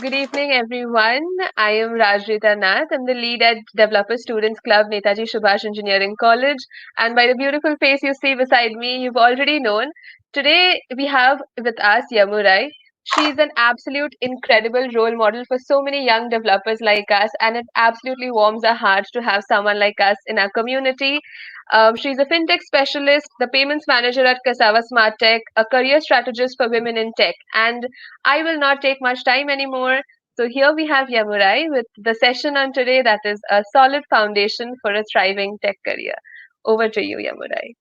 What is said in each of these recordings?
Good evening, everyone. I am Rajrita Nath. I'm the lead at Developer Students Club, Netaji Subhash Engineering College. And by the beautiful face you see beside me, you've already known. Today, we have with us Yemurayi. She's an absolute incredible role model for so many young developers like us, and it absolutely warms our hearts to have someone like us in our community. She's a fintech specialist, the payments manager at Cassava Smartech, a career strategist for women in tech, and I will not take much time anymore. So here we have Yemurayi with the session on today that is a solid foundation for a thriving tech career. Over to you, Yemurayi.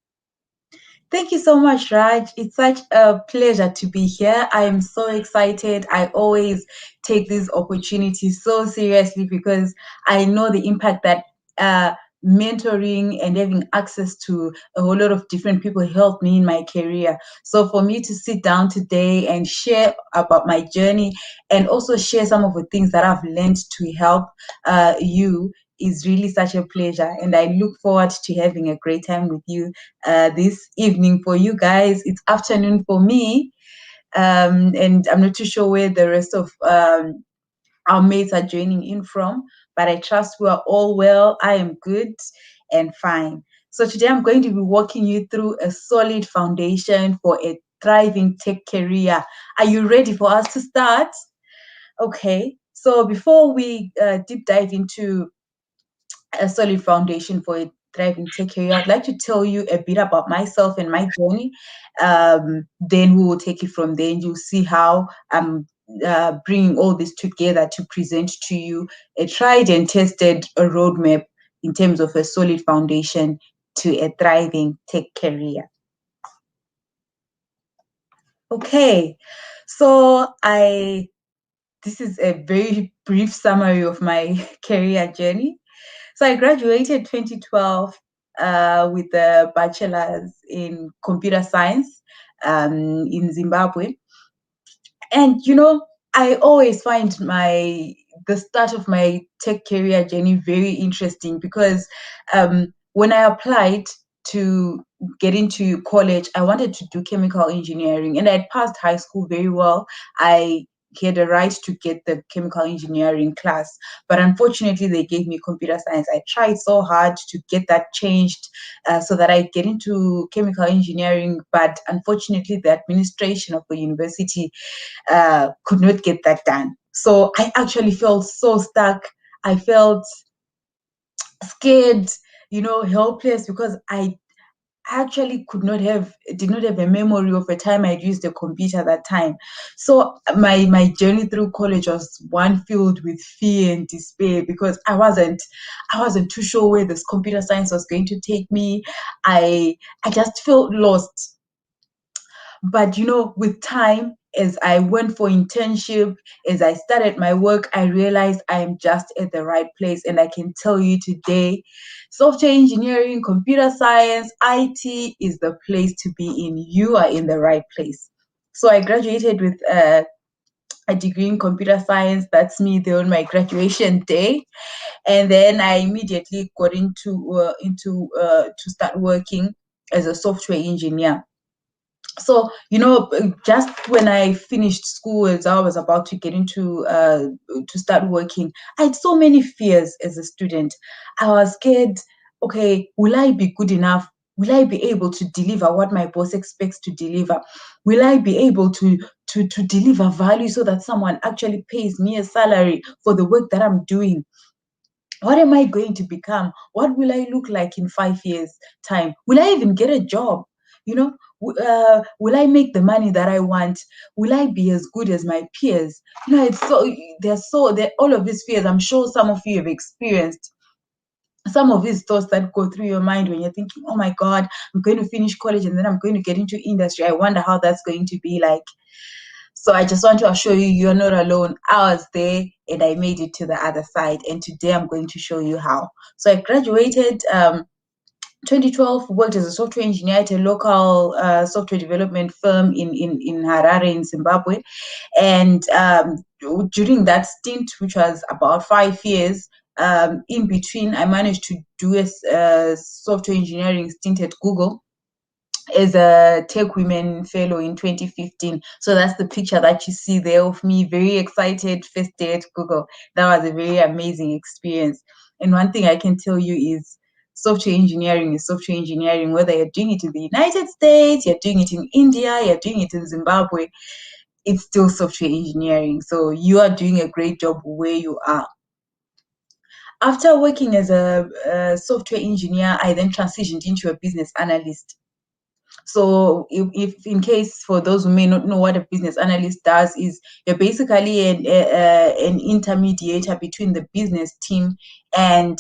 Thank you so much, Raj. It's such a pleasure to be here. I am so excited. I always take these opportunities so seriously because I know the impact that mentoring and having access to a whole lot of different people helped me in my career. So for me to sit down today and share about my journey and also share some of the things that I've learned to help you is really such a pleasure. And I look forward to having a great time with you this evening. For you guys, it's afternoon for me. And I'm not too sure where the rest of our mates are joining in from, but I trust we are all well. I am good and fine. So today I'm going to be walking you through a solid foundation for a thriving tech career. Are you ready for us to start? Okay. So before we deep dive into a solid foundation for a thriving tech career, I'd like to tell you a bit about myself and my journey. Then we will take it from there, and you'll see how I'm bringing all this together to present to you a tried and tested roadmap in terms of a solid foundation to a thriving tech career. Okay, so this is a very brief summary of my career journey. So I graduated 2012 with a bachelor's in computer science in Zimbabwe. And I always find the start of my tech career journey very interesting because when I applied to get into college, I wanted to do chemical engineering, and I'd passed high school very well. I had a right to get the chemical engineering class, but unfortunately, they gave me computer science. I tried so hard to get that changed so that I get into chemical engineering, but unfortunately, the administration of the university could not get that done. So I actually felt so stuck. I felt scared, helpless because I actually did not have a memory of a time I'd used a computer that time. So my journey through college was one filled with fear and despair because I wasn't too sure where this computer science was going to take me. I just felt lost. But with time, as I went for internship, as I started my work, I realized I am just at the right place. And I can tell you today, software engineering, computer science, IT is the place to be in. You are in the right place. So I graduated with a degree in computer science. That's me there on my graduation day. And then I immediately got to start working as a software engineer. So just when I finished school, as I was about to get into to start working, I had so many fears as a student. I was scared, okay, will I be good enough? Will I be able to deliver what my boss expects to deliver? Will I be able to deliver value so that someone actually pays me a salary for the work that I'm doing? What am I going to become? What will I look like in 5 years' time? Will I even get a job? Will I make the money that I want? Will I be as good as my peers? It's there all of these fears. I'm sure some of you have experienced some of these thoughts that go through your mind when you're thinking, oh my God, I'm going to finish college and then I'm going to get into industry. I wonder how that's going to be like. So I just want to assure you, you're not alone. I was there and I made it to the other side. And today I'm going to show you how. So I graduated 2012, worked as a software engineer at a local software development firm in Harare in Zimbabwe. And during that stint, which was about 5 years, in between, I managed to do a software engineering stint at Google. as a Tech Women Fellow in 2015. So that's the picture that you see there of me, very excited, first day at Google. That was a very amazing experience. And one thing I can tell you is software engineering is software engineering, whether you're doing it in the United States, you're doing it in India, you're doing it in Zimbabwe, it's still software engineering. So you are doing a great job where you are. After working as a software engineer, I then transitioned into a business analyst. So if in case for those who may not know what a business analyst does, is you're basically an intermediator between the business team and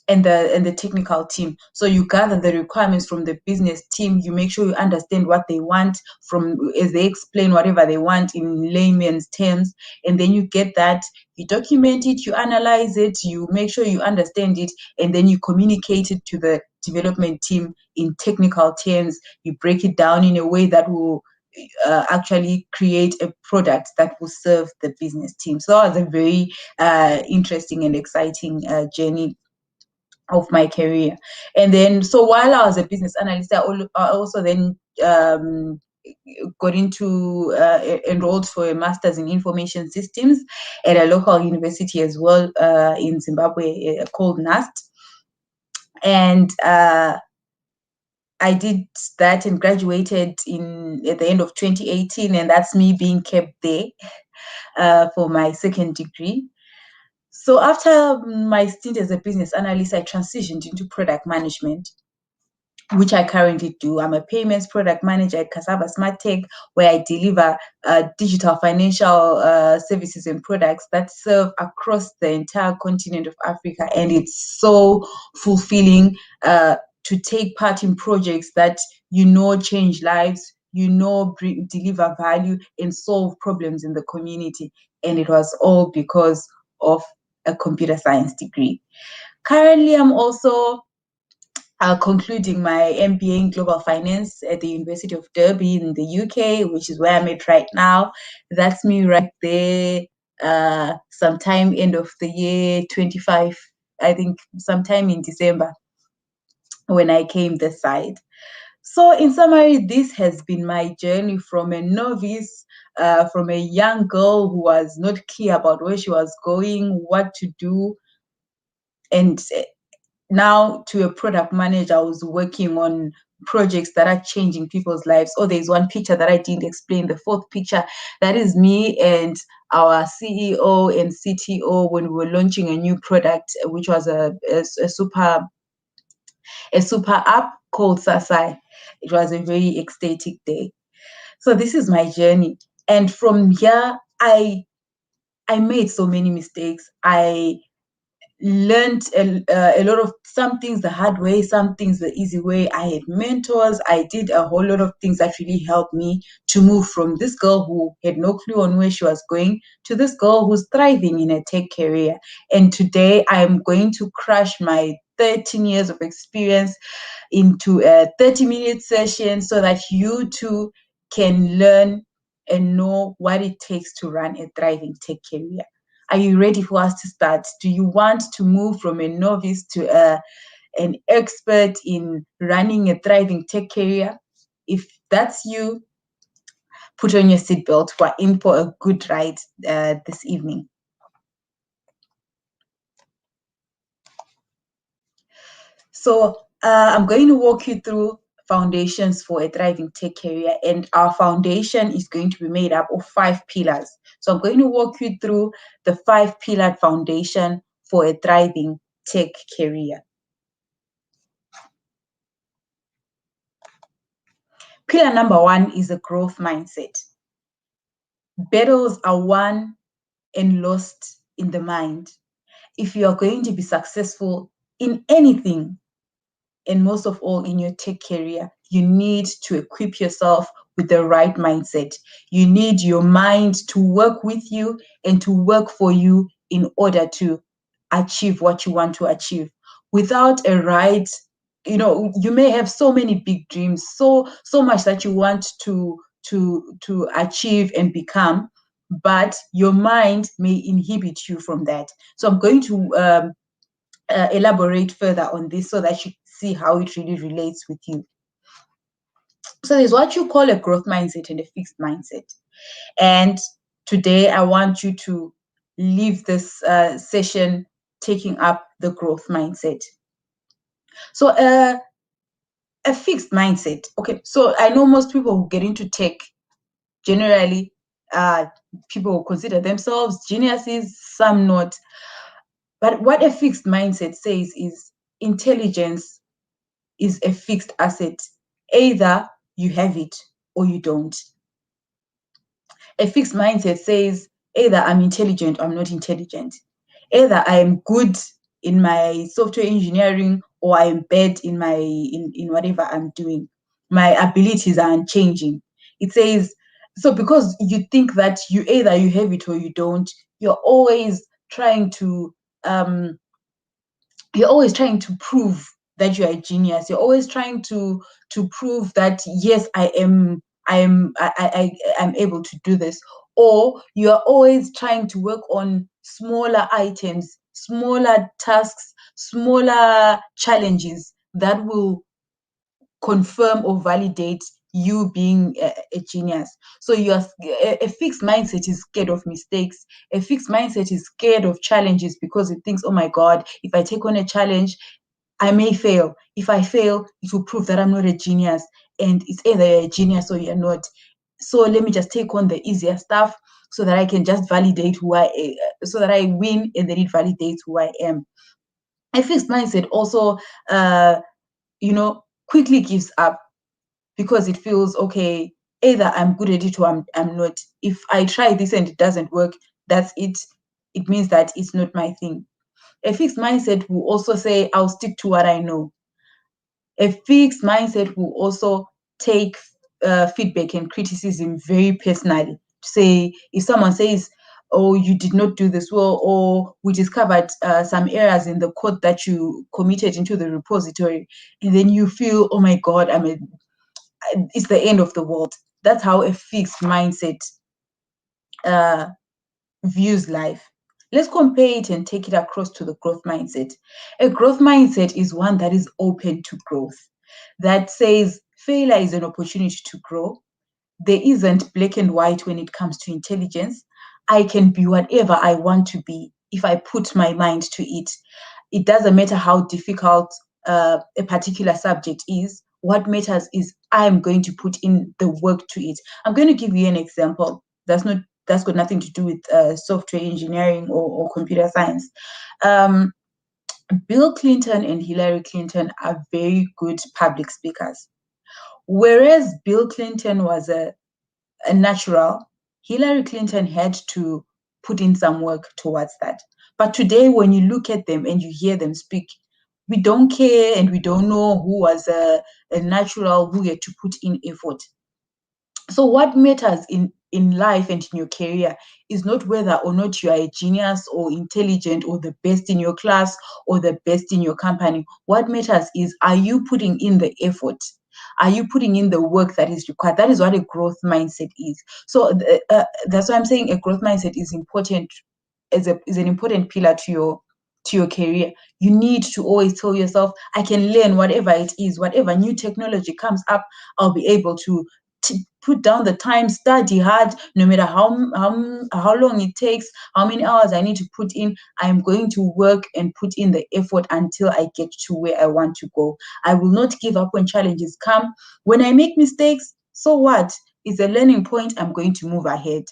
the technical team. So you gather the requirements from the business team, you make sure you understand what they want from as they explain whatever they want in layman's terms, and then you get that, you document it, you analyze it, you make sure you understand it, and then you communicate it to the development team in technical terms. You break it down in a way that will actually create a product that will serve the business team. So that was a very interesting and exciting journey of my career. And then, so while I was a business analyst, I also then got into enrolled for a master's in information systems at a local university as well in Zimbabwe called NAST. And I did that and graduated at the end of 2018, and that's me being kept there for my second degree. So after my stint as a business analyst, I transitioned into product management, which I currently do. I'm a payments product manager at Cassava Smartech, where I deliver digital financial services and products that serve across the entire continent of Africa. And it's so fulfilling to take part in projects that change lives, deliver value and solve problems in the community. And it was all because of a computer science degree. Currently, I'm also concluding my MBA in global finance at the University of Derby in the UK, which is where I'm at right now. That's me right there. Sometime end of the year 25, I think sometime in December when I came this side. So in summary, this has been my journey from a novice, from a young girl who was not clear about where she was going, what to do, and now to a product manager who's working on projects that are changing people's lives. Oh, there's one picture that I didn't explain. The fourth picture, that is me and our CEO and CTO when we were launching a new product, which was a super app called Sasai. It was a very ecstatic day. So this is my journey. And from here, I made so many mistakes. I learned a lot of some things the hard way, some things the easy way. I had mentors. I did a whole lot of things that really helped me to move from this girl who had no clue on where she was going to this girl who's thriving in a tech career. And today I am going to crush my 13 years of experience into a 30-minute session so that you too can learn and know what it takes to run a thriving tech career. Are you ready for us to start? Do you want to move from a novice to an expert in running a thriving tech career? If that's you, put on your seatbelt. We're in for a good ride this evening. So I'm going to walk you through foundations for a thriving tech career, and our foundation is going to be made up of 5 pillars. So I'm going to walk you through the 5-pillar foundation for a thriving tech career. Pillar number 1 is a growth mindset. Battles are won and lost in the mind. If you are going to be successful in anything, and most of all in your tech career, you need to equip yourself with the right mindset. You need your mind to work with you and to work for you in order to achieve what you want to achieve. Without a right, you may have so many big dreams, so much that you want to achieve and become, but your mind may inhibit you from that. So I'm going to elaborate further on this so that you see how it really relates with you. So there's what you call a growth mindset and a fixed mindset. And today I want you to leave this session taking up the growth mindset. So a fixed mindset. Okay, so I know most people who get into tech, generally, people will consider themselves geniuses, some not. But what a fixed mindset says is intelligence is a fixed asset. Either you have it or you don't. A fixed mindset says either I'm intelligent or I'm not intelligent. Either I am good in my software engineering or I am bad in in whatever I'm doing. My abilities are unchanging. It says so because you think that either you have it or you don't, you're always trying to um you're always trying to prove that you're a genius. You're always trying to prove that yes, I'm able to do this. Or you're always trying to work on smaller items, smaller tasks, smaller challenges that will confirm or validate you being a genius. So a fixed mindset is scared of mistakes. A fixed mindset is scared of challenges because it thinks, oh my God, if I take on a challenge, I may fail. If I fail, it will prove that I'm not a genius. And it's either you're a genius or you're not. So let me just take on the easier stuff so that I can just validate so that I win and then it validates who I am. A fixed mindset also, uh, quickly gives up because it feels okay, either I'm good at it or I'm not. If I try this and it doesn't work, that's it. It means that it's not my thing. A fixed mindset will also say, I'll stick to what I know. A fixed mindset will also take feedback and criticism very personally. Say, if someone says, oh, you did not do this well, or we discovered some errors in the code that you committed into the repository, and then you feel, oh my God, it's the end of the world. That's how a fixed mindset uh, views life. Let's compare it and take it across to the growth mindset. A growth mindset is one that is open to growth, that says failure is an opportunity to grow. There isn't black and white when it comes to intelligence. I can be whatever I want to be if I put my mind to it. It doesn't matter how difficult a particular subject is. What matters is I'm going to put in the work to it. I'm going to give you an example. That's got nothing to do with software engineering or computer science. Um, Bill Clinton and Hillary Clinton are very good public speakers. Whereas Bill Clinton was a natural, Hillary Clinton had to put in some work towards that. But today, when you look at them and you hear them speak, we don't care and we don't know who was a natural who had to put in effort. So what matters in life and in your career is not whether or not you are a genius or intelligent or the best in your class or the best in your company. What matters is, are you putting in the effort? Are you putting in the work that is required? That is what a growth mindset is. So that's why I'm saying a growth mindset is important, is an important pillar to your career. You need to always tell yourself, I can learn whatever it is, whatever new technology comes up, I'll be able to put down the time, study hard, no matter how long it takes, how many hours I need to put in. I'm going to work and put in the effort until I get to where I want to go. I will not give up when challenges come. When I make mistakes, so what? It's a learning point. I'm going to move ahead.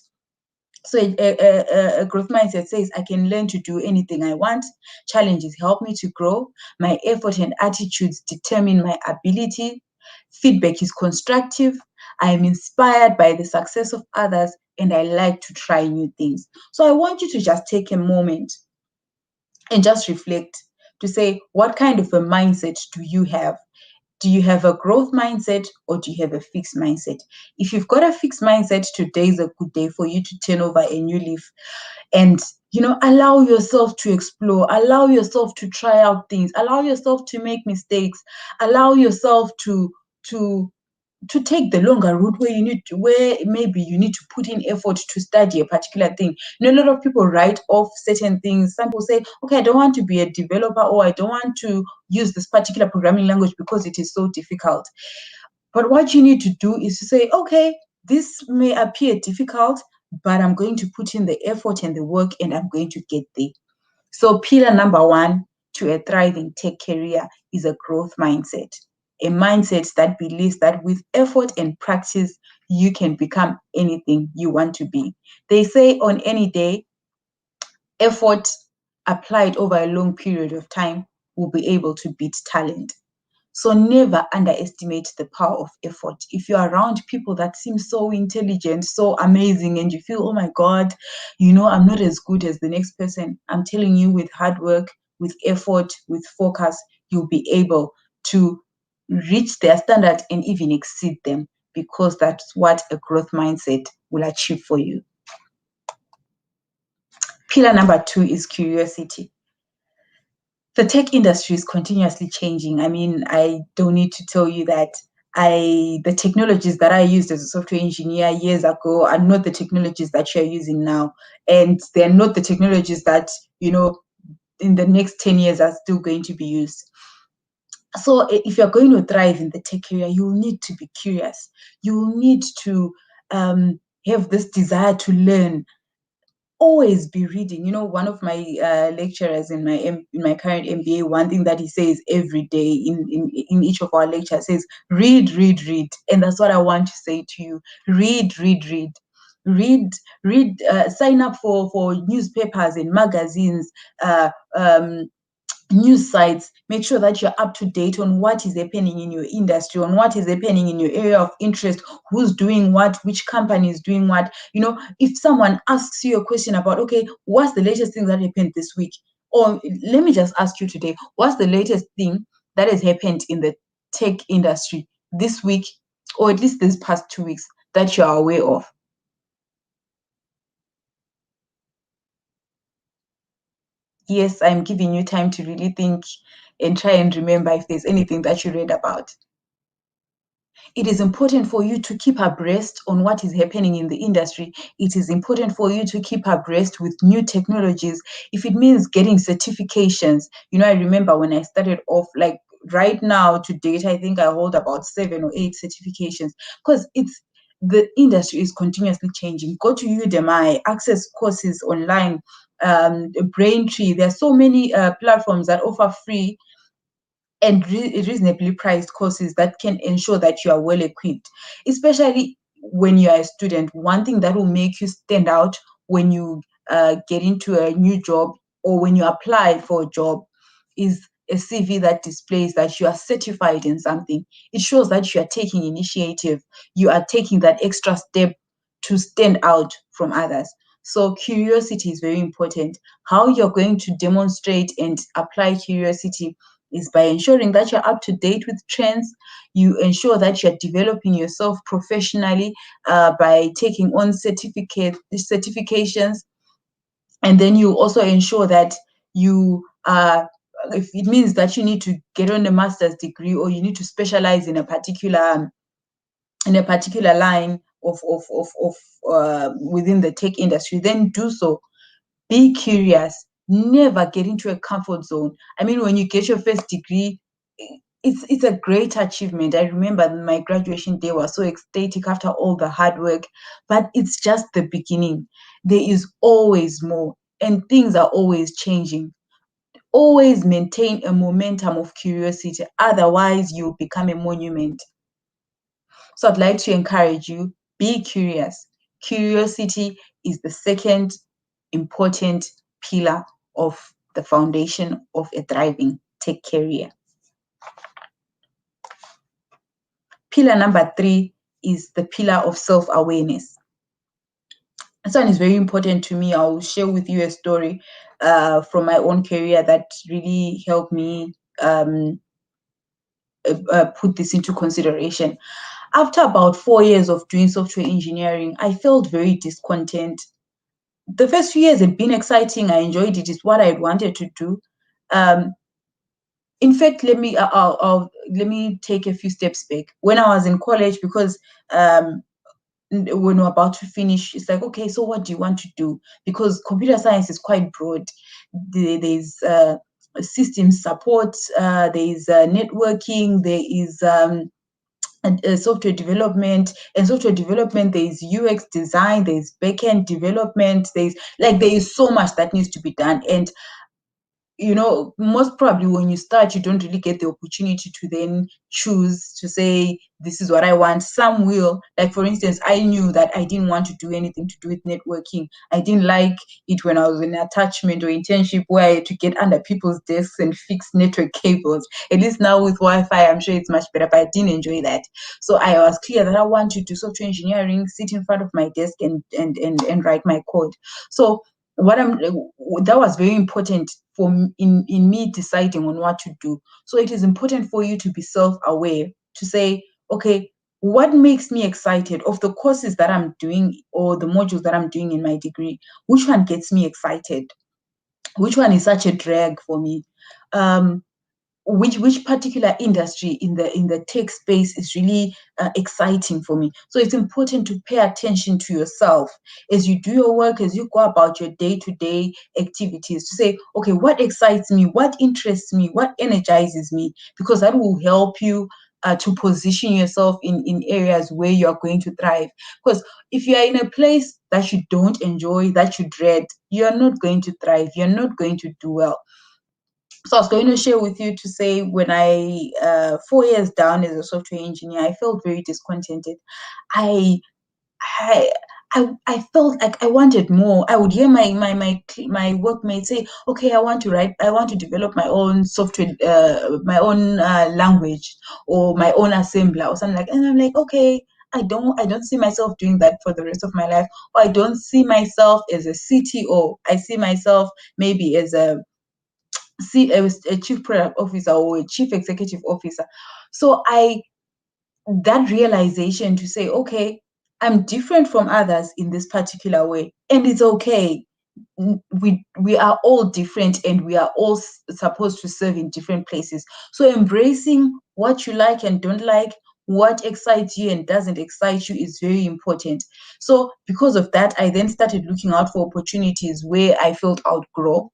So a growth mindset says I can learn to do anything I want. Challenges help me to grow. My effort and attitudes determine my ability. Feedback is constructive. I am inspired by the success of others and I like to try new things. So I want you to just take a moment and just reflect to say, what kind of a mindset do you have? Do you have a growth mindset or do you have a fixed mindset? If you've got a fixed mindset, today is a good day for you to turn over a new leaf and allow yourself to explore, allow yourself to try out things, allow yourself to make mistakes, allow yourself to to take the longer route where maybe you need to put in effort to study a particular thing. A lot of people write off certain things. Some people say, okay, I don't want to be a developer or I don't want to use this particular programming language because it is so difficult. But what you need to do is to say, okay, this may appear difficult, but I'm going to put in the effort and the work, and I'm going to get there. So pillar number one to a thriving tech career is a growth mindset. A mindset that believes that with effort and practice, you can become anything you want to be. They say on any day, effort applied over a long period of time will be able to beat talent. So never underestimate the power of effort. If you're around people that seem so intelligent, so amazing, and you feel, oh my God, I'm not as good as the next person, I'm telling you, with hard work, with effort, with focus, you'll be able to reach their standard and even exceed them, because that's what a growth mindset will achieve for you. Pillar number two is curiosity. The tech industry is continuously changing. I mean, I don't need to tell you that the technologies that I used as a software engineer years ago are not the technologies that you're using now. And they're not the technologies that, in the next 10 years are still going to be used. So if you're going to thrive in the tech area, you will need to be curious. You will need to have this desire to learn. Always be reading. One of my lecturers in my current MBA, one thing that he says every day in each of our lectures says, read, read, read. And that's what I want to say to you. Read, read, read. Read, sign up for newspapers and magazines, news sites. Make sure that you're up to date on what is happening in your industry, on what is happening in your area of interest, who's doing what, which company is doing what. If someone asks you a question about, okay, what's the latest thing that happened this week? Or let me just ask you today, what's the latest thing that has happened in the tech industry this week, or at least this past 2 weeks, that you are aware of? Yes, I'm giving you time to really think and try and remember if there's anything that you read about. It is important for you to keep abreast on what is happening in the industry. It is important for you to keep abreast with new technologies. If it means getting certifications, I remember when I started off, like right now to date, I think I hold about 7 or 8 certifications, because the industry is continuously changing. Go to Udemy, access courses online, Braintree. There are so many platforms that offer free and reasonably priced courses that can ensure that you are well equipped, especially when you are a student. One thing that will make you stand out when you get into a new job, or when you apply for a job, is a CV that displays that you are certified in something. It shows that you are taking initiative, you are taking that extra step to stand out from others. So curiosity is very important. How you're going to demonstrate and apply curiosity is by ensuring that you're up to date with trends. You ensure that you're developing yourself professionally by taking on certifications. And then you also ensure that you if it means that you need to get on a master's degree, or you need to specialize in a particular line of within the tech industry, then do so. Be curious. Never get into a comfort zone. I mean, when you get your first degree, it's a great achievement. I remember my graduation day was so ecstatic after all the hard work, but it's just the beginning. There is always more, and things are always changing. Always maintain a momentum of curiosity, otherwise you'll become a monument. So I'd like to encourage you, be curious. Curiosity is the second important pillar of the foundation of a thriving tech career. Pillar number 3 is the pillar of self-awareness. This one is very important to me. I'll share with you a story from my own career that really helped me put this into consideration. After about 4 years of doing software engineering, I felt very discontent. The first few years had been exciting. I enjoyed it. It's what I wanted to do. In fact, let me take a few steps back. When I was in college, because when we're about to finish, it's like, okay, so what do you want to do? Because computer science is quite broad. There's system support, there is networking, there is software development. And software development, there is UX design, there is backend development, there is so much that needs to be done. And most probably when you start, you don't really get the opportunity to then choose to say, this is what I want. Some will, like for instance, I knew that I didn't want to do anything to do with networking. I didn't like it when I was in attachment or internship where I had to get under people's desks and fix network cables. At least now with Wi-Fi, I'm sure it's much better, but I didn't enjoy that. So I was clear that I want to do software engineering, sit in front of my desk and write my code. So that was very important for in me deciding on what to do. So it is important for you to be self-aware, to say, okay, what makes me excited of the courses that I'm doing or the modules that I'm doing in my degree? Which one gets me excited? Which one is such a drag for me? Which particular industry in the tech space is really exciting for me? So it's important to pay attention to yourself as you do your work, as you go about your day-to-day activities, to say, okay, what excites me, what interests me, what energizes me, because that will help you to position yourself in areas where you're going to thrive. Because if you are in a place that you don't enjoy, that you dread, you're not going to thrive, you're not going to do well. So I was going to share with you to say, when 4 years down as a software engineer, I felt very discontented. I I I felt like I wanted more. I would hear my workmates say, "Okay, I want to develop my own software, my own language, or my own assembler, or something like." And I'm like, "Okay, I don't see myself doing that for the rest of my life. Or I don't see myself as a CTO. I see myself maybe as a chief product officer or a chief executive officer." So that realization to say, okay, I'm different from others in this particular way, and it's okay. We are all different, and we are all supposed to serve in different places. So embracing what you like and don't like, what excites you and doesn't excite you, is very important. So because of that, I then started looking out for opportunities where I felt I would grow.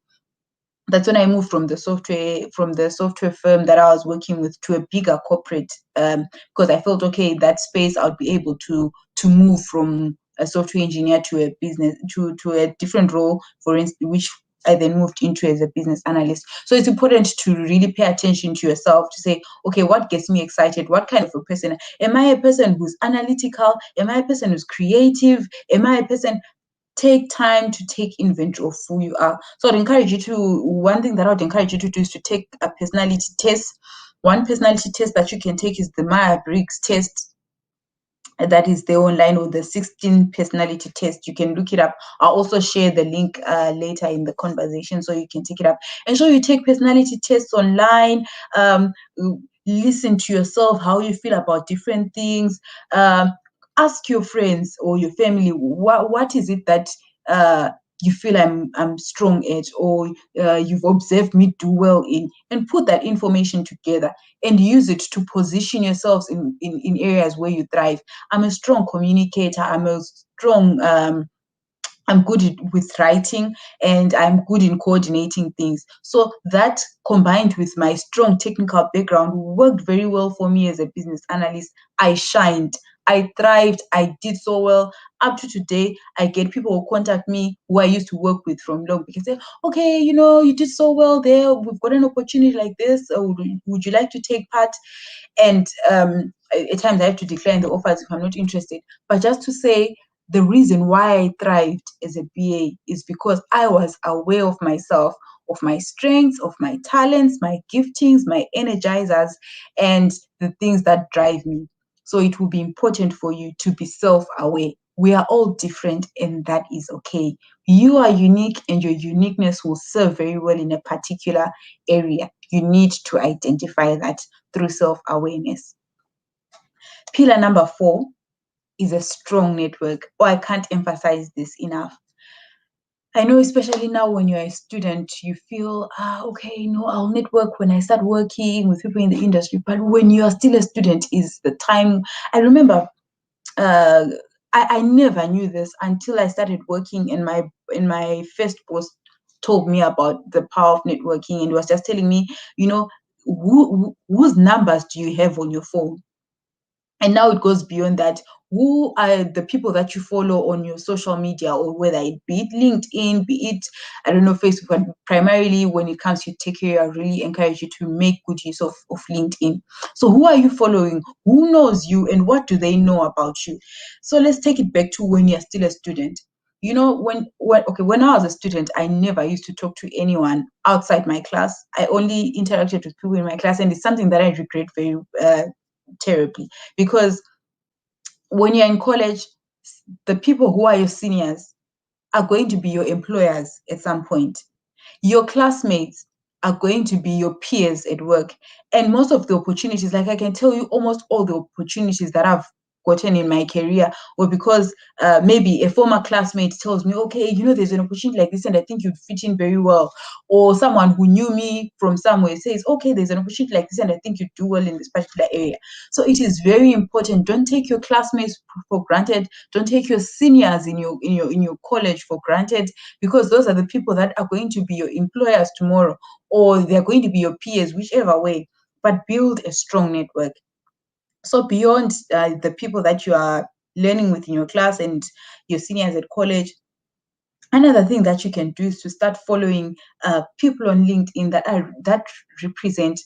That's when I moved from the software firm that I was working with to a bigger corporate, because I felt, okay, that space I'll be able to move from a software engineer to a business to a different role, for instance, which I then moved into as a business analyst. So it's important to really pay attention to yourself, to say, okay, what gets me excited? What kind of a person am I? A person who's analytical? Am I a person who's creative? Am I a person? Take time to take inventory of who you are. So one thing that I would encourage you to do is to take a personality test. One personality test that you can take is the Myers-Briggs test. That is the online, or the 16 personality test. You can look it up. I'll also share the link later in the conversation, so you can take it up. And so you take personality tests online. Listen to yourself, how you feel about different things. Ask your friends or your family, what is it that you feel I'm strong at, or you've observed me do well in, and put that information together and use it to position yourselves in areas where you thrive. I'm a strong communicator. I'm good with writing, and I'm good in coordinating things. So that, combined with my strong technical background, worked very well for me as a business analyst. I shined. I thrived. I did so well. Up to today, I get people who contact me who I used to work with from long, because they say, okay, you did so well there. We've got an opportunity like this. Would you like to take part? And at times I have to decline the offers if I'm not interested. But just to say, the reason why I thrived as a BA is because I was aware of myself, of my strengths, of my talents, my giftings, my energizers, and the things that drive me. So it will be important for you to be self-aware. We are all different, and that is okay. You are unique, and your uniqueness will serve very well in a particular area. You need to identify that through self-awareness. Pillar number 4 is a strong network. Oh, I can't emphasize this enough. I know, especially now when you're a student, you feel, okay, I'll network when I start working with people in the industry. But when you are still a student, is the time. I remember, I never knew this until I started working, and my first boss told me about the power of networking, and was just telling me, whose numbers do you have on your phone? And now it goes beyond that. Who are the people that you follow on your social media, or whether it be it LinkedIn, be it, I don't know, Facebook, but primarily when it comes to tech career, I really encourage you to make good use of LinkedIn. So who are you following? Who knows you, and what do they know about you? So let's take it back to when you're still a student. You know, when I was a student, I never used to talk to anyone outside my class. I only interacted with people in my class, and it's something that I regret very terribly, because when you're in college, the people who are your seniors are going to be your employers at some point. Your classmates are going to be your peers at work. And most of the opportunities, like I can tell you, almost all the opportunities that I've gotten in my career were because maybe a former classmate tells me, okay, you know, there's an opportunity like this and I think you'd fit in very well. Or someone who knew me from somewhere says, okay, there's an opportunity like this and I think you'd do well in this particular area. So it is very important. Don't take your classmates for granted. Don't take your seniors in your college for granted, because those are the people that are going to be your employers tomorrow, or they're going to be your peers, whichever way. But build a strong network. So beyond the people that you are learning with in your class and your seniors at college, another thing that you can do is to start following people on LinkedIn that represent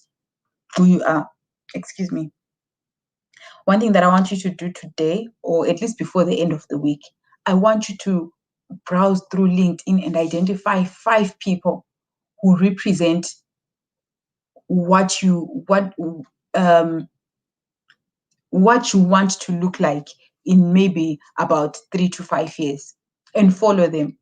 who you are. Excuse me. One thing that I want you to do today, or at least before the end of the week, I want you to browse through LinkedIn and identify 5 people who represent what you um what you want to look like in maybe about 3 to 5 years, and follow them.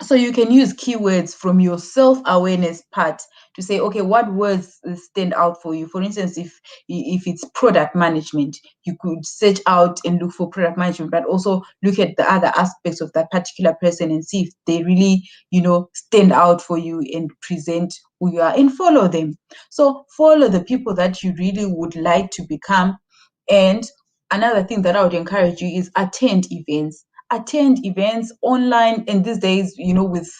So you can use keywords from your self-awareness part to say, okay, what words stand out for you? For instance, if it's product management, you could search out and look for product management, but also look at the other aspects of that particular person and see if they really, stand out for you and present who you are, and follow them. So follow the people that you really would like to become. And another thing that I would encourage you is attend events online. And these days, with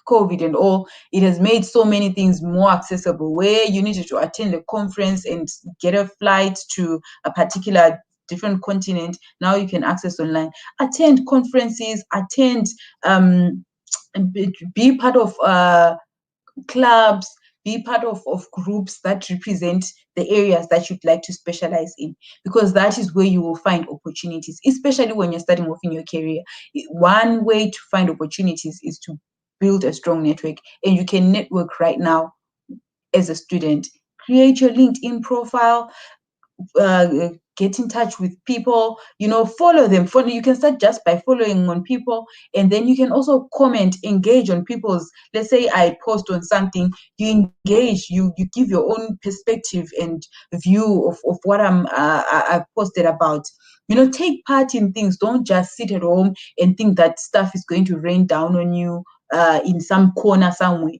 COVID and all, it has made so many things more accessible, where you needed to attend a conference and get a flight to a particular different continent. Now you can access online. Attend conferences, be part of clubs, be part of groups that represent the areas that you'd like to specialize in, because that is where you will find opportunities, especially when you're starting off in your career. One way to find opportunities is to build a strong network, and you can network right now as a student. Create your LinkedIn profile, get in touch with people, follow them. You can start just by following on people, and then you can also comment, engage on people's. Let's say I post on something, you engage, you give your own perspective and view of what I've posted about. Take part in things. Don't just sit at home and think that stuff is going to rain down on you in some corner somewhere.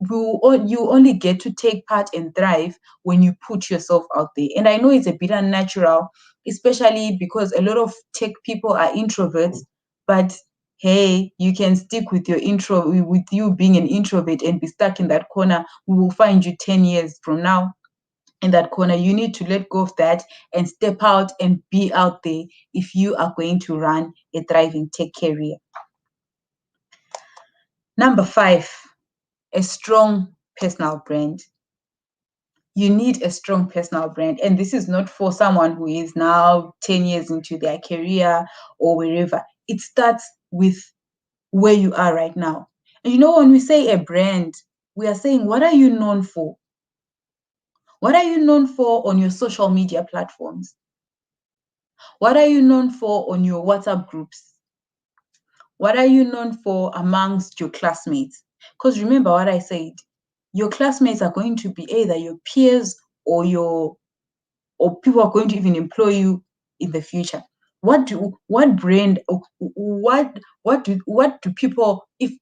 You only get to take part and thrive when you put yourself out there. And I know it's a bit unnatural, especially because a lot of tech people are introverts. But hey, you can stick with with you being an introvert and be stuck in that corner. We will find you 10 years from now in that corner. You need to let go of that and step out and be out there if you are going to run a thriving tech career. Number 5, a strong personal brand. You need a strong personal brand. And this is not for someone who is now 10 years into their career or wherever. It starts with where you are right now. And when we say a brand, we are saying, what are you known for? What are you known for on your social media platforms? What are you known for on your WhatsApp groups? What are you known for amongst your classmates? Because remember what I said, your classmates are going to be either your peers or people are going to even employ you in the future. What brand, what do people, if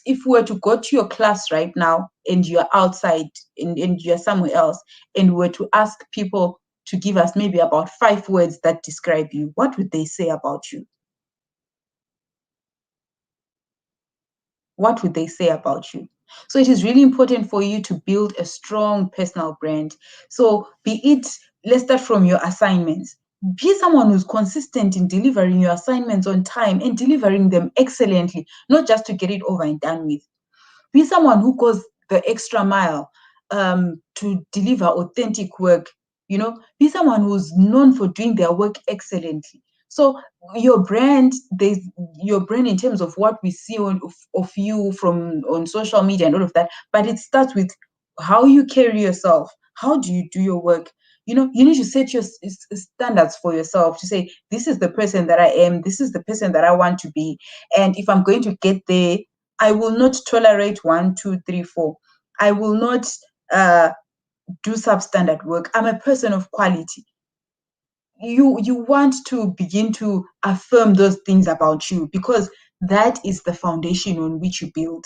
we were to go to your class right now and you're outside and you're somewhere else, and we were to ask people to give us maybe about 5 words that describe you, what would they say about you? What would they say about you? So it is really important for you to build a strong personal brand. So be it let's start from your assignments. Be someone who's consistent in delivering your assignments on time and delivering them excellently, not just to get it over and done with. Be someone who goes the extra mile to deliver authentic work. Be someone who's known for doing their work excellently. So your brand, there's your brand in terms of what we see of you from on social media and all of that, but it starts with how you carry yourself. How do you do your work? You need to set your standards for yourself to say, this is the person that I am, this is the person that I want to be. And if I'm going to get there, I will not tolerate 1, 2, 3, 4. I will not do substandard work. I'm a person of quality. You want to begin to affirm those things about you, because that is the foundation on which you build.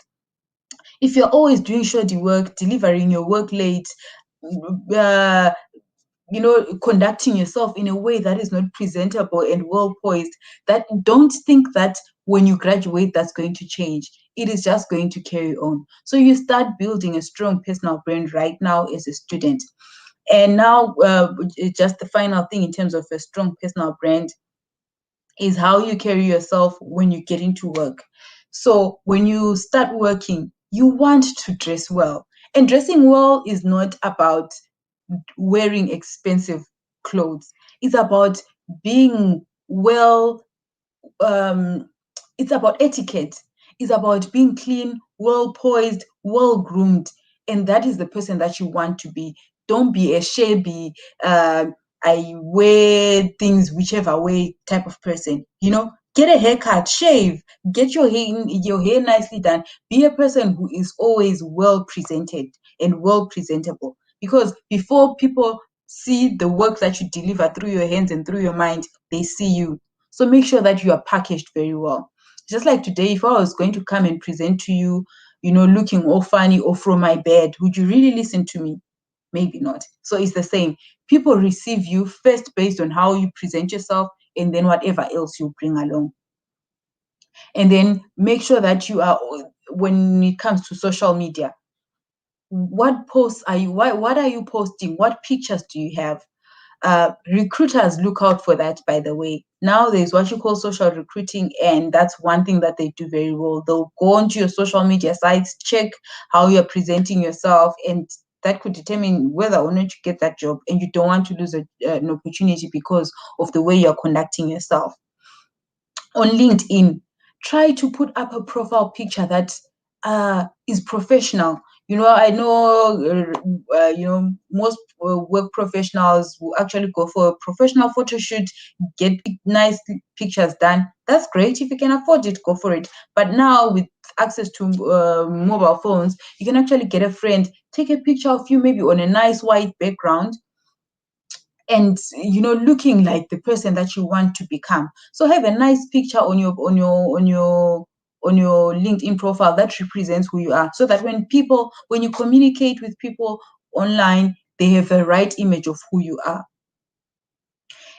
If you're always doing shoddy work, delivering your work late, uh, conducting yourself in a way that is not presentable and well poised, that don't think that when you graduate that's going to change. It is just going to carry on. So you start building a strong personal brand right now as a student. And now, just the final thing in terms of a strong personal brand is how you carry yourself when you get into work. So when you start working, you want to dress well. And dressing well is not about wearing expensive clothes. It's about being well, it's about etiquette. It's about being clean, well poised, well groomed. And that is the person that you want to be. Don't be a shabby, I wear things whichever way type of person. Get a haircut, shave, get your hair nicely done. Be a person who is always well presented and well presentable. Because before people see the work that you deliver through your hands and through your mind, they see you. So make sure that you are packaged very well. Just like today, if I was going to come and present to you, looking all funny or from my bed, would you really listen to me? Maybe not. So it's the same. People receive you first based on how you present yourself, and then whatever else you bring along. And then make sure that you are, when it comes to social media, what posts are you, what are you posting? What pictures do you have? Recruiters look out for that, by the way. Now there's what you call social recruiting, and that's one thing that they do very well. They'll go onto your social media sites, check how you're presenting yourself, and that could determine whether or not you get that job. And you don't want to lose an opportunity because of the way you're conducting yourself. On LinkedIn, try to put up a profile picture that is professional. I know, most work professionals will actually go for a professional photo shoot, get nice pictures done. That's great. If you can afford it, go for it. But now with access to mobile phones, you can actually get a friend, take a picture of you maybe on a nice white background, and looking like the person that you want to become. So have a nice picture on your LinkedIn profile that represents who you are, so that when you communicate with people online, they have a right image of who you are.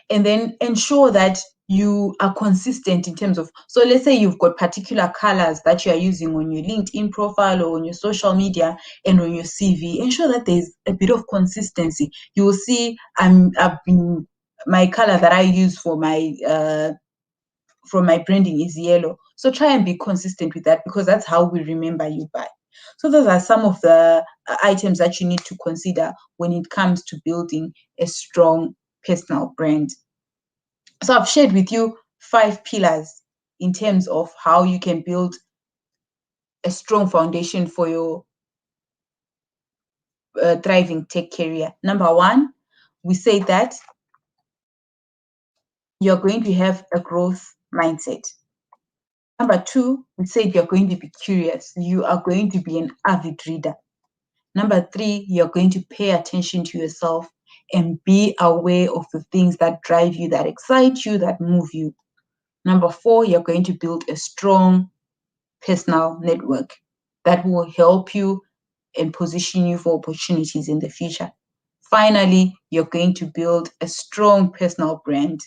And then ensure that you are consistent in terms of, so let's say you've got particular colors that you are using on your LinkedIn profile or on your social media and on your CV. Ensure that there's a bit of consistency. You will see my color that I use for my branding is yellow. So try and be consistent with that, because that's how we remember you by. So those are some of the items that you need to consider when it comes to building a strong personal brand. So I've shared with you 5 pillars in terms of how you can build a strong foundation for your thriving tech career. Number 1, we say that you're going to have a growth mindset. Number 2, we said you're going to be curious. You are going to be an avid reader. Number 3, you're going to pay attention to yourself and be aware of the things that drive you, that excite you, that move you. Number 4, you're going to build a strong personal network that will help you and position you for opportunities in the future. Finally, you're going to build a strong personal brand.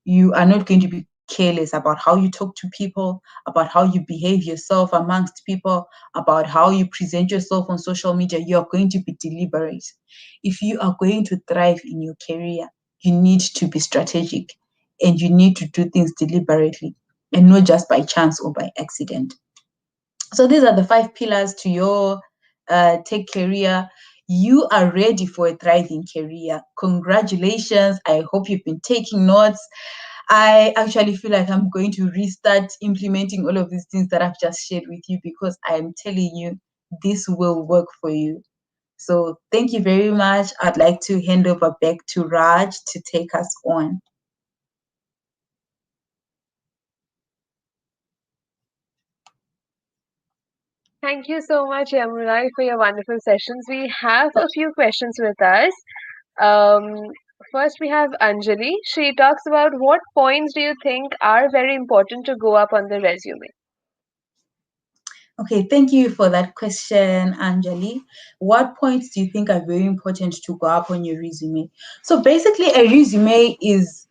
You are not going to be careless about how you talk to people, about how you behave yourself amongst people, about how you present yourself on social media. You are going to be deliberate. If you are going to thrive in your career, you need to be strategic and you need to do things deliberately and not just by chance or by accident. So these are the 5 pillars to your tech career. You are ready for a thriving career. Congratulations. I hope you've been taking notes. I actually feel like I'm going to restart implementing all of these things that I've just shared with you because I'm telling you, this will work for you. So thank you very much. I'd like to hand over back to Raj to take us on. Thank you so much, Yemurayi, for your wonderful sessions. We have a few questions with us. Um, First, we have Anjali. She talks about what points do you think are very important to go up on the resume? Okay, thank you for that question, Anjali. What points do you think are very important to go up on your resume? So basically, a resume is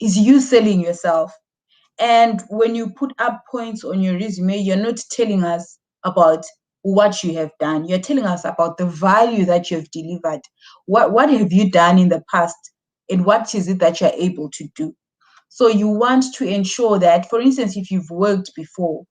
you selling yourself. And when you put up points on your resume, you're not telling us about what you have done. You're telling us about the value that you have delivered. What have you done in the past? And what is it that you're able to do? So you want to ensure that, for instance, if you've worked before,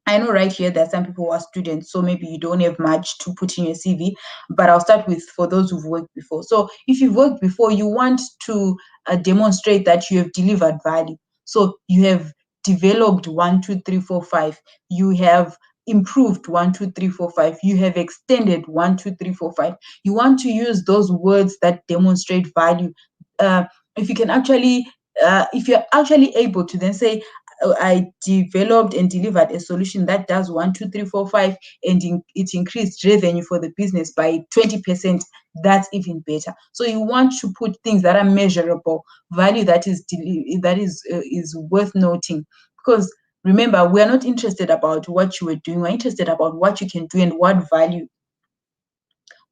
I know right here that some people are students, so maybe you don't have much to put in your CV, but I'll start with for those who've worked before. So if you've worked before, you want to demonstrate that you have delivered value. So you have developed 1, 2, 3, 4, 5. You have improved 1, 2, 3, 4, 5. You have extended 1, 2, 3, 4, 5. You want to use those words that demonstrate value. Uh, if you can actually, if you're actually able to then say, I developed and delivered a solution that does 1, 2, 3, 4, 5, and it increased revenue for the business by 20%. That's even better. So you want to put things that are measurable, value that is worth noting, because remember, we are not interested about what you were doing. We're interested about what you can do and what value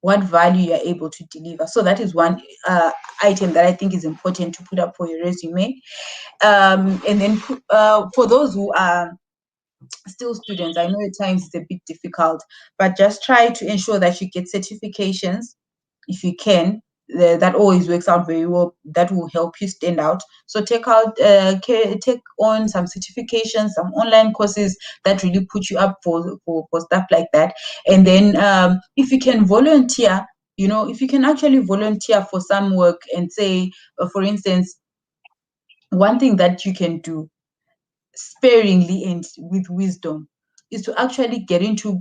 you're able to deliver. So that is one item that I think is important to put up for your resume. And then for those who are still students, I know at times it's a bit difficult, but just try to ensure that you get certifications if you can. That always works out very well. That will help you stand out. So take on some certifications, some online courses that really put you up for stuff like that. And then if you can volunteer, if you can actually volunteer for some work and say, for instance, one thing that you can do sparingly and with wisdom is to actually get into,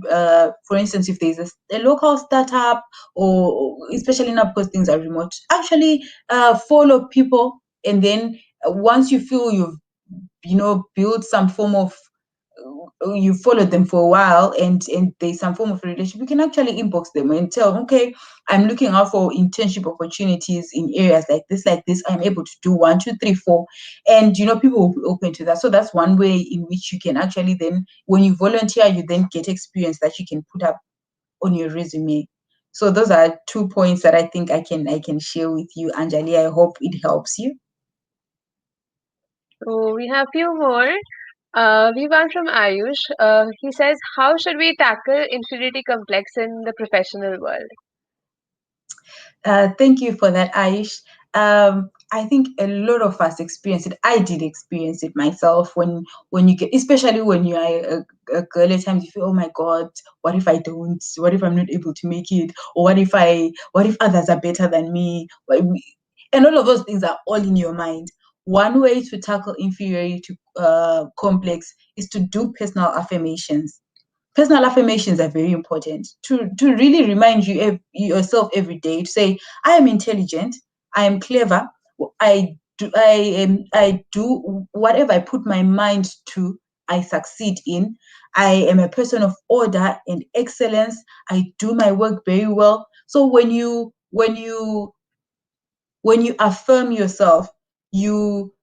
for instance, if there's a local startup, or especially now because things are remote, actually follow people. And then once you feel you've built some form of, you followed them for a while, and there's some form of relationship, you can actually inbox them and tell them, okay, I'm looking out for internship opportunities in areas like this. I'm able to do 1, 2, 3, 4, and people will be open to that. So that's one way in which you can actually then, when you volunteer, you then get experience that you can put up on your resume. So those are 2 points that I think I can share with you, Anjali. I hope it helps you. So we have few more. We have one from Ayush. He says, how should we tackle inferiority complex in the professional world? Thank you for that, Aish. I think a lot of us experience it. I did experience it myself when you get, especially when you are a girl. At times you feel, oh my God, what if I don't? What if I'm not able to make it? Or what if others are better than me? And all of those things are all in your mind. One way to tackle inferiority complex is to do personal affirmations. Personal affirmations are very important to really remind yourself every day to say, I am intelligent, I am clever, I do whatever I put my mind to, I succeed in. I am a person of order and excellence. I do my work very well. So when you affirm yourself, you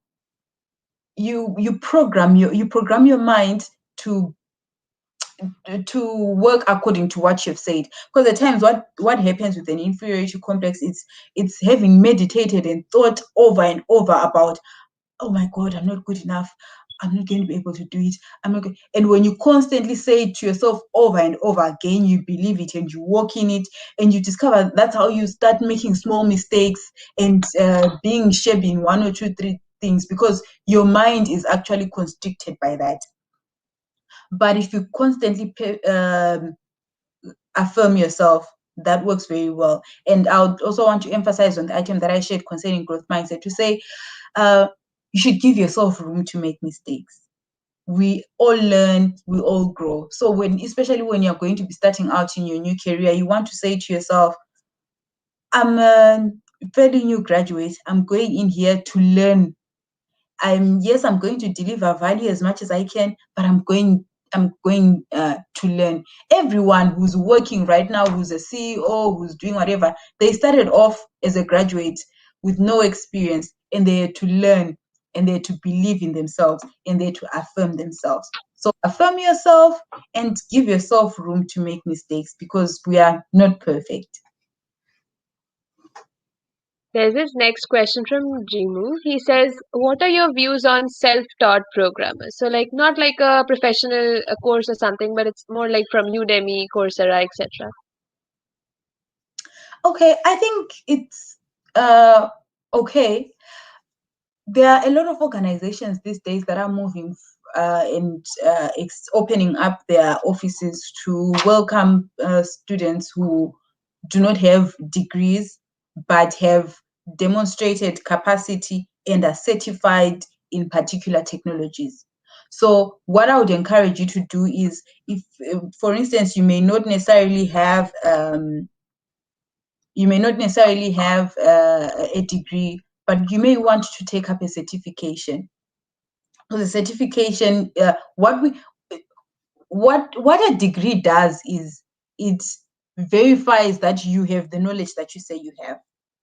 you program your mind to work according to what you've said. Because at times, what happens with an inferiority complex, it's having meditated and thought over and over about oh my God, I'm not good enough. I'm not going to be able to do it. I'm not. And when you constantly say it to yourself over and over again, you believe it and you walk in it, and you discover that's how you start making small mistakes and being shabby in one or two, three things, because your mind is actually constricted by that. But if you constantly affirm yourself, that works very well. And I would also want to emphasize on the item that I shared concerning growth mindset to say, uh, you should give yourself room to make mistakes. We all learn, we all grow. So especially when you're going to be starting out in your new career, you want to say to yourself, I'm a fairly new graduate. I'm going in here to learn. I'm going to deliver value as much as I can, but I'm going to learn. Everyone who's working right now, who's a CEO, who's doing whatever, they started off as a graduate with no experience, and they're to learn, and they're to believe in themselves, and they're to affirm themselves. So affirm yourself and give yourself room to make mistakes, because we are not perfect. There's this next question from Jimu. He says, "What are your views on self-taught programmers?" So, like, not like a professional course or something, but it's more like from Udemy, Coursera, etc. Okay, I think it's uh okay. There are a lot of organizations these days that are moving and opening up their offices to welcome students who do not have degrees but have demonstrated capacity and are certified in particular technologies. So what I would encourage you to do is, if for instance you may not necessarily have a degree, but you may want to take up a certification. So the certification, what a degree does is it verifies that you have the knowledge that you say you have,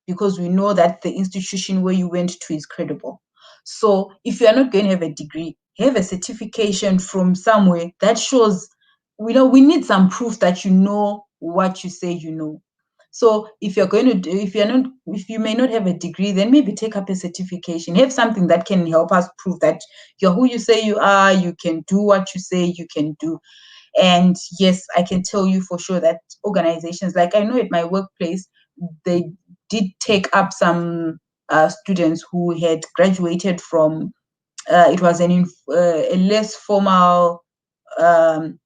because we know that the institution where you went to is credible. So if you are not going to have a degree, have a certification from somewhere that shows, we need some proof that you know what you say you know. So if you're going to do, if you may not have a degree, then maybe take up a certification. Have something that can help us prove that you're who you say you are, you can do what you say you can do. And yes, I can tell you for sure that organizations, like I know at my workplace, they did take up some students who had graduated from, it was a less formal um,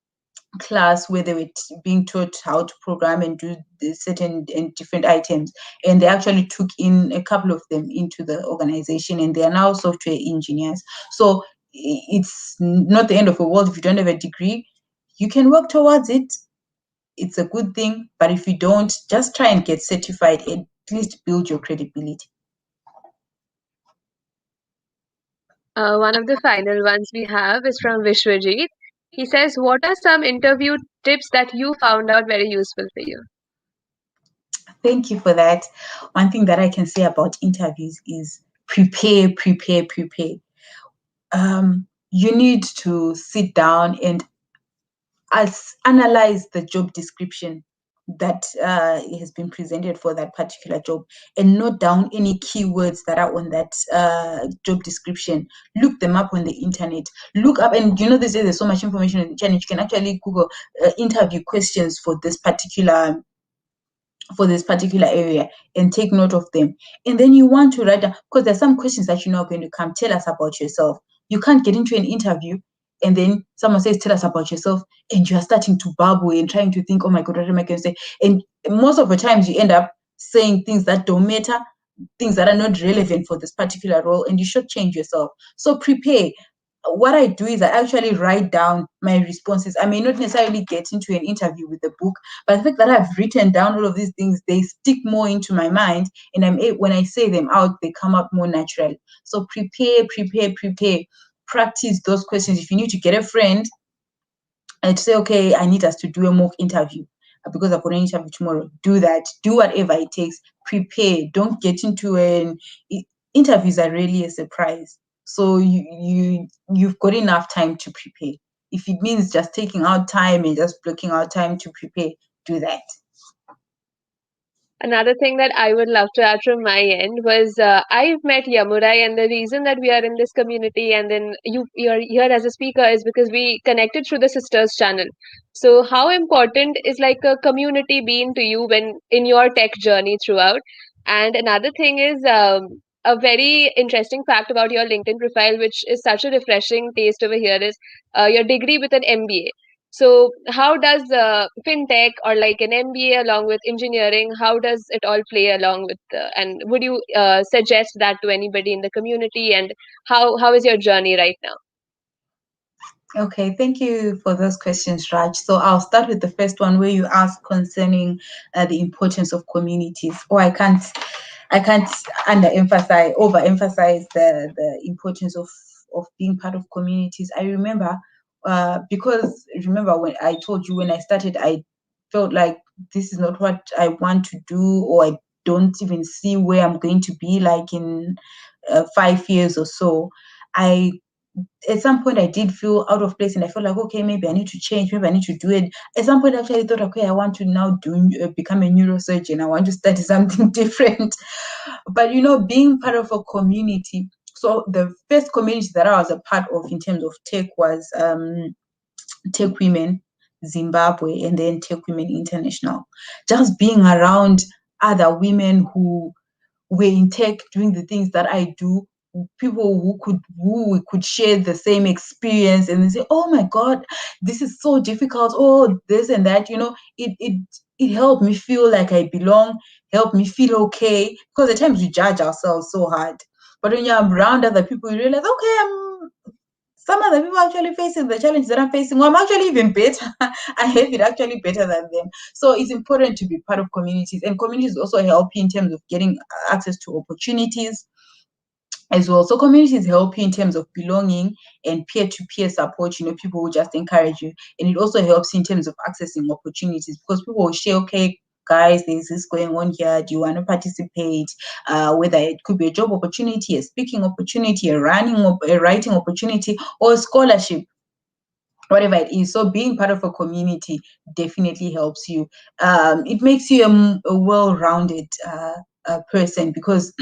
class where they were being taught how to program and do the certain and different items, and they actually took in a couple of them into the organization, and they are now software engineers. So it's not the end of the world if you don't have a degree. You can work towards it. It's a good thing, but if you don't, just try and get certified and at least build your credibility. One of the final ones we have is from Vishwajit. He says, "What are some interview tips that you found out very useful for you?" Thank you for that. One thing that I can say about interviews is prepare, prepare, prepare. You need to sit down and analyze the job description that has been presented for that particular job, and note down any keywords that are on that job description. Look them up on the internet. Look up, and these days there's so much information on the internet. You can actually Google interview questions for this particular area and take note of them. And then you want to write down, because there's some questions that you're not going to come. Tell us about yourself. You can't get into an interview and then someone says, tell us about yourself, and you're starting to babble and trying to think, oh my God, what am I going to say? And most of the times you end up saying things that don't matter, things that are not relevant for this particular role, and you should change yourself. So prepare. What I do is I actually write down my responses. I may not necessarily get into an interview with the book, but the fact that I've written down all of these things, they stick more into my mind, and when I say them out, they come up more naturally. So prepare, prepare, prepare. Practice those questions. If you need to get a friend and say, okay, I need us to do a mock interview because I've got an interview tomorrow, do that. Do whatever it takes. Prepare. Don't get into interviews are really a surprise. So you've got enough time to prepare. If it means just taking out time and just blocking out time to prepare, do that. Another thing that I would love to add from my end was I've met Yemurayi, and the reason that we are in this community and then you're here as a speaker is because we connected through the Sisters channel. So how important is like a community been to you when in your tech journey throughout? And another thing is a very interesting fact about your LinkedIn profile, which is such a refreshing taste over here, is your degree with an MBA. So, how does fintech or like an MBA along with engineering, how does it all play along with? And would you suggest that to anybody in the community? And how is your journey right now? Okay, thank you for those questions, Raj. So I'll start with the first one where you ask concerning the importance of communities. Oh, I can't overemphasize the importance of being part of communities. I remember, because remember when I told you when I started, I felt like this is not what I want to do, or I don't even see where I'm going to be like in 5 years or so. I At some point I did feel out of place, and I felt like, okay, maybe I need to change, maybe I need to do it. At some point, actually, I thought, okay, I want to now become a neurosurgeon. I want to study something different. But being part of a community. So the first community that I was a part of in terms of tech was Tech Women Zimbabwe, and then Tech Women International. Just being around other women who were in tech doing the things that I do, people who we could share the same experience, and they say, oh my God, this is so difficult, oh this and that, it helped me feel like I belong, helped me feel okay, because at times we judge ourselves so hard. But when you're around other people, you realize, okay, some other people are actually facing the challenge that I'm facing. Well, I'm actually even better. I have it actually better than them. So it's important to be part of communities, and communities also help you in terms of getting access to opportunities as well. So communities help you in terms of belonging and peer-to-peer support, people will just encourage you. And it also helps in terms of accessing opportunities, because people will share, okay, guys, there's this going on here. Do you want to participate? Whether it could be a job opportunity, a speaking opportunity, a writing opportunity, or a scholarship, whatever it is. So being part of a community definitely helps you. It makes you a well-rounded person, because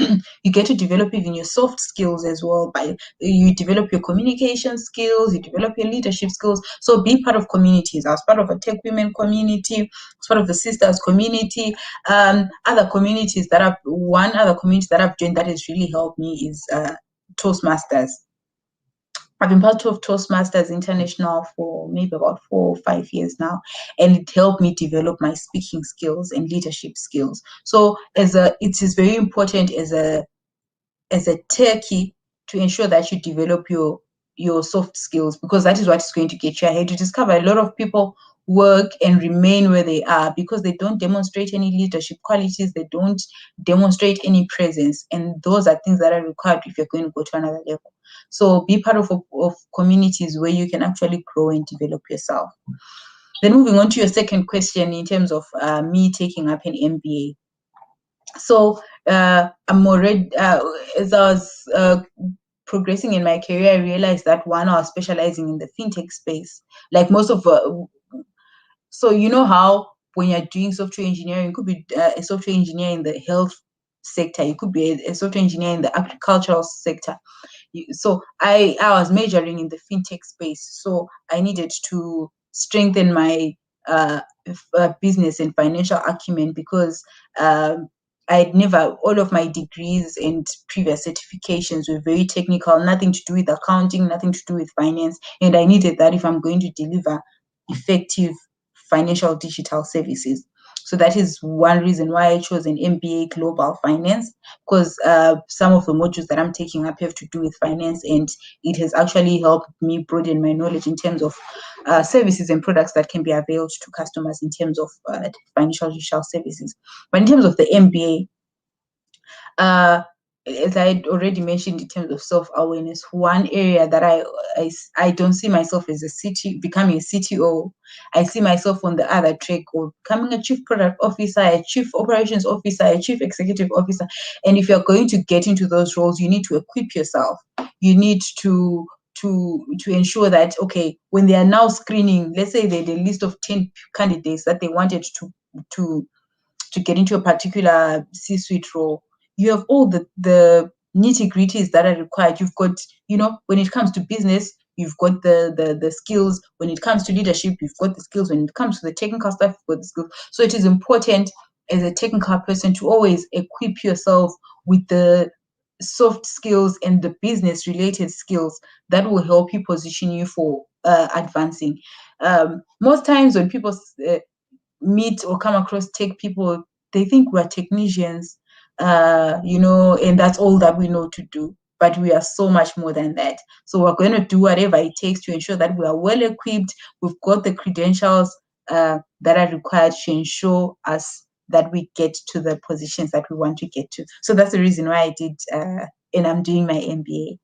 you get to develop even your soft skills as well. You develop your communication skills, you develop your leadership skills. So be part of communities. I was part of a tech women community, I was part of the sisters community. One other community that I've joined that has really helped me is Toastmasters. I've been part of Toastmasters International for maybe about 4 or 5 years now, and it helped me develop my speaking skills and leadership skills. So it is very important as a techie to ensure that you develop your soft skills, because that is what is going to get you ahead. You discover a lot of people work and remain where they are because they don't demonstrate any leadership qualities, they don't demonstrate any presence, and those are things that are required if you're going to go to another level. So be part of communities where you can actually grow and develop yourself. Then moving on to your second question in terms of me taking up an MBA. So I'm already, as I was progressing in my career, I realized that one, I was specializing in the fintech space. Like most of, so you know how when you're doing software engineering, you could be a software engineer in the health sector, you could be a software engineer in the agricultural sector. So I was majoring in the fintech space. So I needed to strengthen my business and financial acumen, because all of my degrees and previous certifications were very technical, nothing to do with accounting, nothing to do with finance. And I needed that if I'm going to deliver effective financial digital services. So that is one reason why I chose an MBA Global Finance, because some of the modules that I'm taking up have to do with finance, and it has actually helped me broaden my knowledge in terms of services and products that can be availed to customers in terms of financial digital services. But in terms of the MBA, as I already mentioned, in terms of self-awareness, one area that I don't see myself as becoming a CTO. I see myself on the other track of becoming a chief product officer, a chief operations officer, a chief executive officer. And if you're going to get into those roles, you need to equip yourself. You need to ensure that, okay, when they are now screening, let's say they had a list of 10 candidates that they wanted to to get into a particular C-suite role. You have all the nitty-gritties that are required. You've got, when it comes to business, you've got the skills. When it comes to leadership, you've got the skills. When it comes to the technical stuff, you've got the skills. So it is important as a technical person to always equip yourself with the soft skills and the business related skills that will help you position you for advancing. Most times when people meet or come across tech people, they think we're technicians, and that's all that we know to do. But we are so much more than that. So we're going to do whatever it takes to ensure that we are well equipped. We've got the credentials that are required to ensure us that we get to the positions that we want to get to. So that's the reason why I did, and I'm doing my MBA.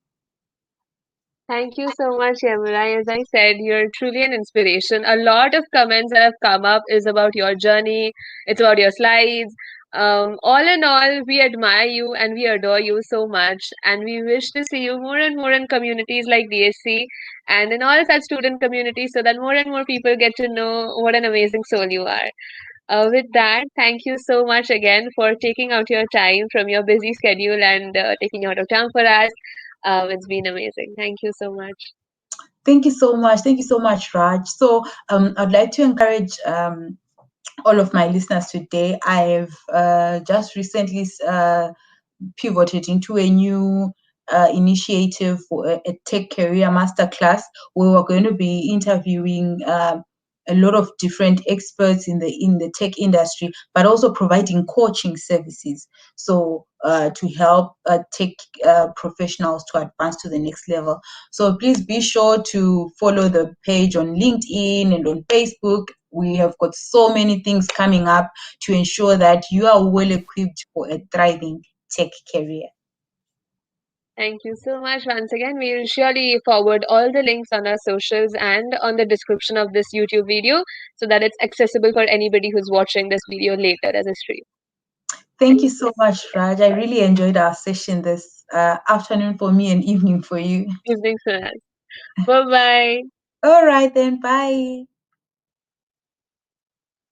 Thank you so much, Yemurayi. As I said, you're truly an inspiration. A lot of comments that have come up is about your journey. It's about your slides. All in all, we admire you and we adore you so much. And we wish to see you more and more in communities like DSC and in all such student communities so that more and more people get to know what an amazing soul you are. With that, thank you so much again for taking out your time from your busy schedule and taking out of time for us. It's been amazing. Thank you so much. Thank you so much. Thank you so much, Raj. So I'd like to encourage all of my listeners today. I've just recently pivoted into a new initiative for a tech career masterclass where we're going to be interviewing a lot of different experts in the tech industry, but also providing coaching services. So to help tech professionals to advance to the next level. So please be sure to follow the page on LinkedIn and on Facebook. We have got so many things coming up to ensure that you are well equipped for a thriving tech career. Thank you so much once again. We will surely forward all the links on our socials and on the description of this YouTube video so that it's accessible for anybody who's watching this video later as a stream. Thank you so much, Raj. I really enjoyed our session this afternoon for me and evening for you. Evening for us. Bye bye. All right, then. Bye.